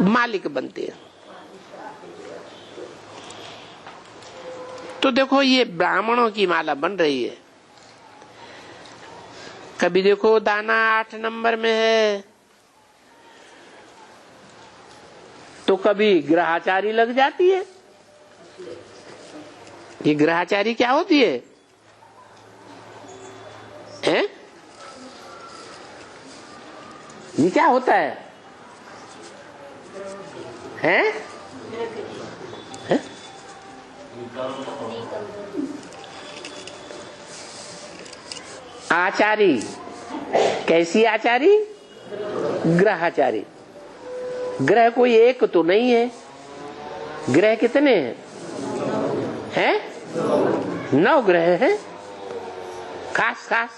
मालिक बनते हैं। तो देखो ये ब्राह्मणों की माला बन रही है। कभी देखो दाना 8 नंबर में है, तो कभी ग्रहाचारी लग जाती है। ये ग्रहाचारी क्या होती है? हैं? ये क्या होता है? हैं? हैं? आचारी। कैसी आचारी? ग्रहाचारी। ग्रह कोई एक तो नहीं है, ग्रह कितने हैं? हैं? 9 ग्रह हैं। खास खास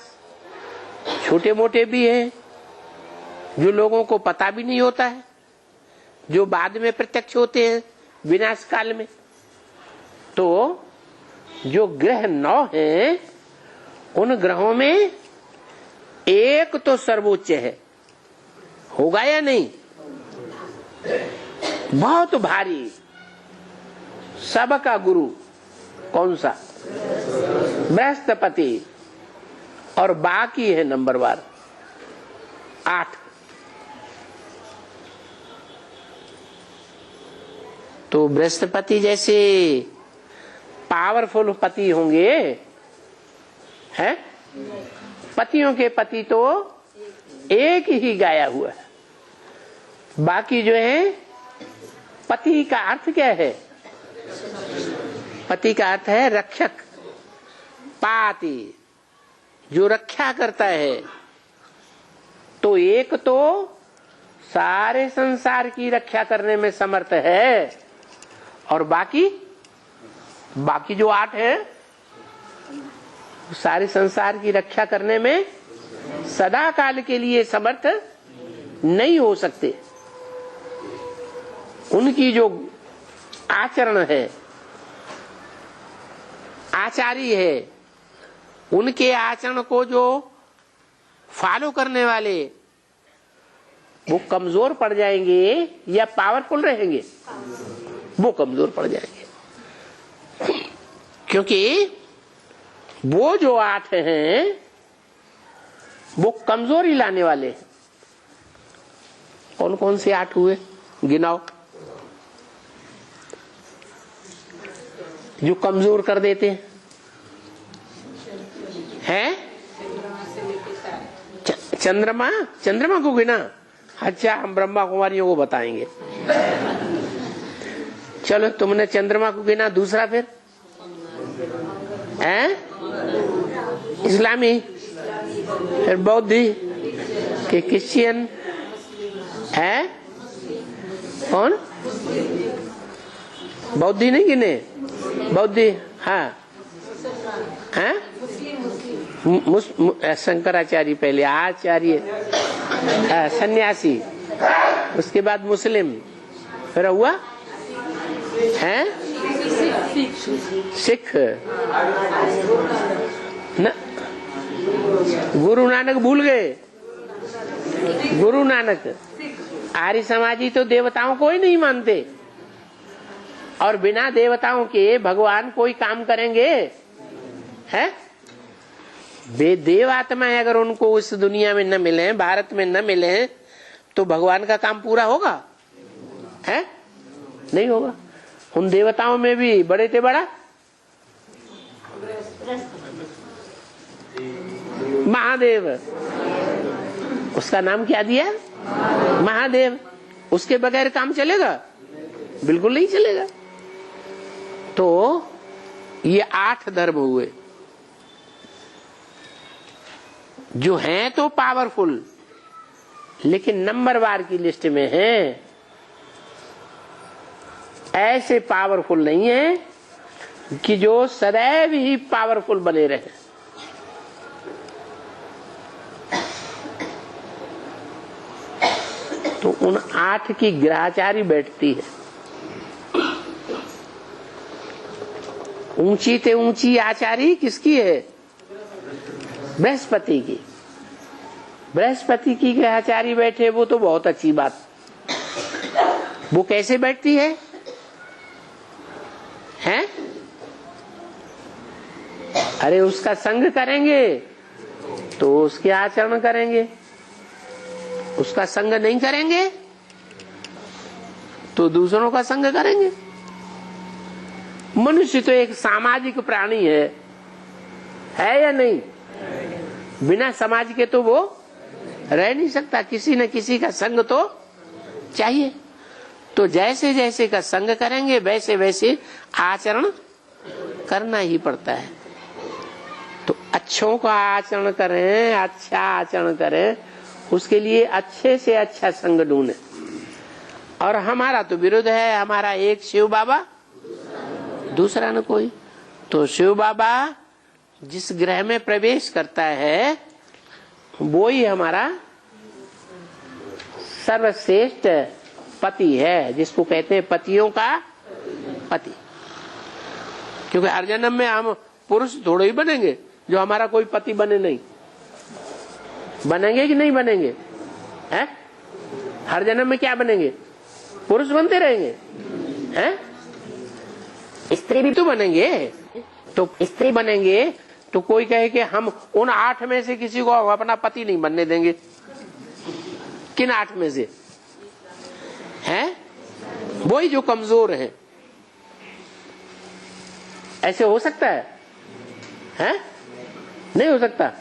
छोटे मोटे भी हैं, जो लोगों को पता भी नहीं होता है, जो बाद में प्रत्यक्ष होते हैं विनाश काल में। तो जो ग्रह 9 हैं, उन ग्रहों में एक तो सर्वोच्च है, होगा या नहीं? बहुत भारी, सबका गुरु कौन सा? बृहस्पति। और बाकी है नंबरवार 8। तो बृहस्पति जैसे पावरफुल पति होंगे, हैं? पतियों के पति तो एक ही गाया हुआ है। बाकी जो है, पति का अर्थ क्या है? पति का अर्थ है रक्षक, पाति, जो रक्षा करता है। तो एक तो सारे संसार की रक्षा करने में समर्थ है, और बाकी जो 8 है, सारे संसार की रक्षा करने में सदा काल के लिए समर्थ नहीं हो सकते। उनकी जो आचरण है, आचारी है, उनके आचरण को जो फॉलो करने वाले, वो कमजोर पड़ जाएंगे या पावरफुल रहेंगे? वो कमजोर पड़ जाएंगे, क्योंकि वो जो 8 हैं वो कमजोरी लाने वाले हैं। कौन कौन से 8 हुए? गिनाओ, जो कमजोर कर देते हैं। चंद्रमा को गिना? अच्छा, हम ब्रह्मा कुमारियों को बताएंगे। चलो, तुमने चंद्रमा को गिना। दूसरा फिर हैं? इस्लामी, फिर बौद्धि के क्रिश्चियन है। कौन? बौद्धि नहीं गिने? बौद्धि, हाँ, हैं? शंकराचार्य पहले, आचार्य, सन्यासी, उसके बाद मुस्लिम, फिर हुआ हैं? सिख न, गुरु नानक भूल गए। गुरु नानक। आर्य समाजी तो देवताओं को ही नहीं मानते, और बिना देवताओं के भगवान कोई काम करेंगे? हैं? वे देव आत्माएं अगर उनको इस दुनिया में न मिले, भारत में न मिले, तो भगवान का काम पूरा होगा? है? नहीं होगा। उन देवताओं में भी बड़े थे बड़ा महादेव। उसका नाम क्या दिया? महादेव। उसके बगैर काम चलेगा? बिल्कुल नहीं चलेगा। तो ये 8 धर्म हुए, जो हैं तो पावरफुल, लेकिन नंबरवार की लिस्ट में हैं। ऐसे पावरफुल नहीं है कि जो सदैव ही पावरफुल बने रहे। तो उन 8 की ग्रहचारी बैठती है। ऊंची ते ऊंची आचारी किसकी है? बृहस्पति की। बृहस्पति की ग्रहचारी बैठे, वो तो बहुत अच्छी बात। वो कैसे बैठती है? हैं? अरे उसका संग करेंगे तो उसके आचरण करेंगे, उसका संग नहीं करेंगे तो दूसरों का संग करेंगे। मनुष्य तो एक सामाजिक प्राणी है या नहीं? बिना समाज के तो वो रह नहीं सकता, किसी न किसी का संग तो चाहिए। तो जैसे जैसे का संग करेंगे वैसे वैसे आचरण करना ही पड़ता है। तो अच्छों का आचरण करें, अच्छा आचरण करें, उसके लिए अच्छे से अच्छा संग ढूंढे। और हमारा तो विरोध है, हमारा एक शिव बाबा दूसरा न कोई। तो शिव बाबा जिस ग्रह में प्रवेश करता है वो ही हमारा सर्वश्रेष्ठ पति है, जिसको कहते हैं पतियों का पति। क्योंकि हर जन्म में हम पुरुष थोड़े ही बनेंगे जो हमारा कोई पति बने नहीं। बनेंगे कि नहीं बनेंगे? हैं? हर जन्म में क्या बनेंगे? पुरुष बनते रहेंगे। हैं? स्त्री भी तो बनेंगे। तो स्त्री बनेंगे तो कोई कहे कि हम उन 8 में से किसी को अपना पति नहीं बनने देंगे। किन 8 में से? हैं? वही जो कमजोर हैं। ऐसे हो सकता है? हैं? नहीं हो सकता।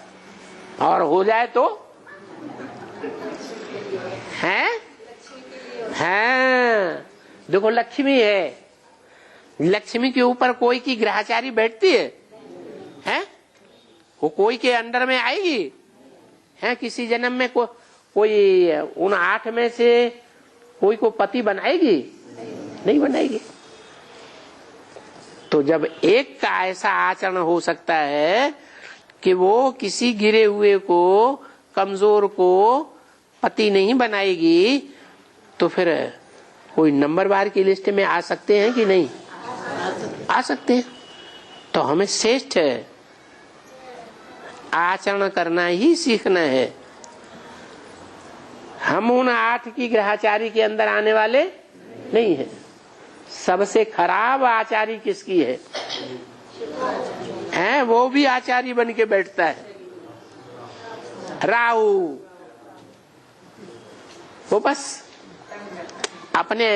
और हो जाए तो हैं? हैं? देखो लक्ष्मी है, लक्ष्मी के ऊपर कोई की ग्रहचारी बैठती है? हैं? वो कोई के अंडर में आएगी? हैं? किसी जन्म में कोई उन 8 में से कोई को पति बनाएगी? नहीं बनाएगी। तो जब एक का ऐसा आचरण हो सकता है कि वो किसी गिरे हुए को, कमजोर को पति नहीं बनाएगी, तो फिर कोई नंबरवार की लिस्ट में आ सकते हैं कि नहीं? आ सकते हैं। तो हमें श्रेष्ठ आचरण करना ही सीखना है। हम उन 8 की ग्रहचारी के अंदर आने वाले नहीं है। सबसे खराब आचारी किसकी है? वो भी आचारी बन के बैठता है, राहु। वो बस अपने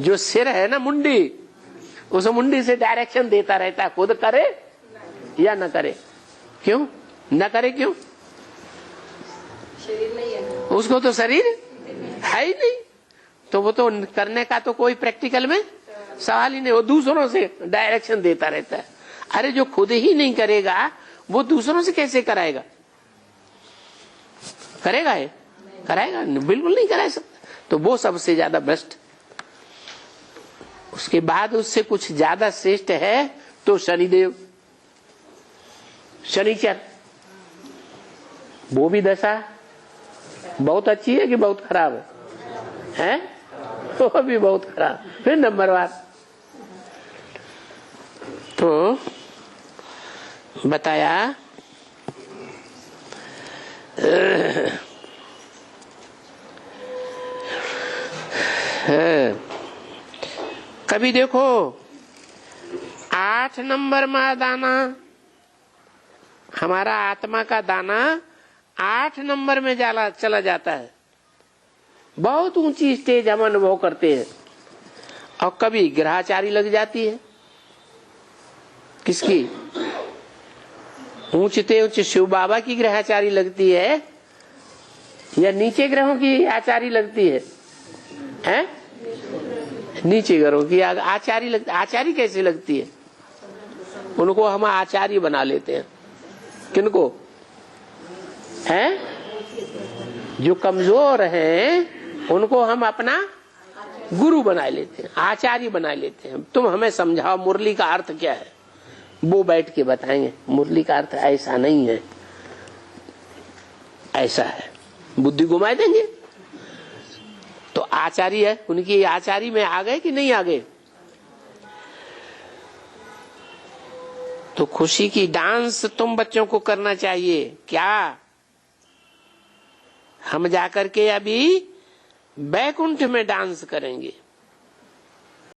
जो सिर है ना, मुंडी, उस मुंडी से डायरेक्शन देता रहता है, खुद करे या न करे। क्यों न करे? क्यों? शरीर नहीं है, उसको तो शरीर है ही नहीं। तो वो तो करने का तो कोई प्रैक्टिकल में सवाल ही नहीं। वो दूसरों से डायरेक्शन देता रहता है। अरे जो खुद ही नहीं करेगा वो दूसरों से कैसे कराएगा? करेगा है? कराएगा? बिल्कुल नहीं करा सकता। तो वो सबसे ज्यादा भ्रष्ट। उसके बाद उससे कुछ ज्यादा श्रेष्ठ है तो शनिदेव, शनिचर। वो भी दशा बहुत अच्छी है कि बहुत खराब है? वो भी बहुत खराब। फिर नंबरवार। तो बताया कभी देखो 8 नंबर में दाना, हमारा आत्मा का दाना 8 नंबर में चला जाता है। बहुत ऊंची स्टेज हम अनुभव करते हैं। और कभी ग्रहचारी लग जाती है। किसकी? ऊंचते ऊंच शिव बाबा की ग्रहचारी लगती है या नीचे ग्रहों की आचारी लगती है? हैं? नीचे ग्रहों की आचारी लगती। आचारी कैसे लगती है? उनको हम आचार्य बना लेते हैं। किनको? हैं? जो कमजोर हैं उनको हम अपना गुरु बना लेते हैं, आचार्य बना लेते हैं। तुम हमें समझाओ मुरली का अर्थ क्या है? वो बैठ के बताएंगे मुरली का अर्थ ऐसा नहीं है, ऐसा है। बुद्धि घुमा देंगे। तो आचार्य है, उनकी आचार्य में आ गए कि नहीं आ गए? तो खुशी की डांस तुम बच्चों को करना चाहिए। क्या हम जाकर के अभी बैकुंठ में डांस करेंगे?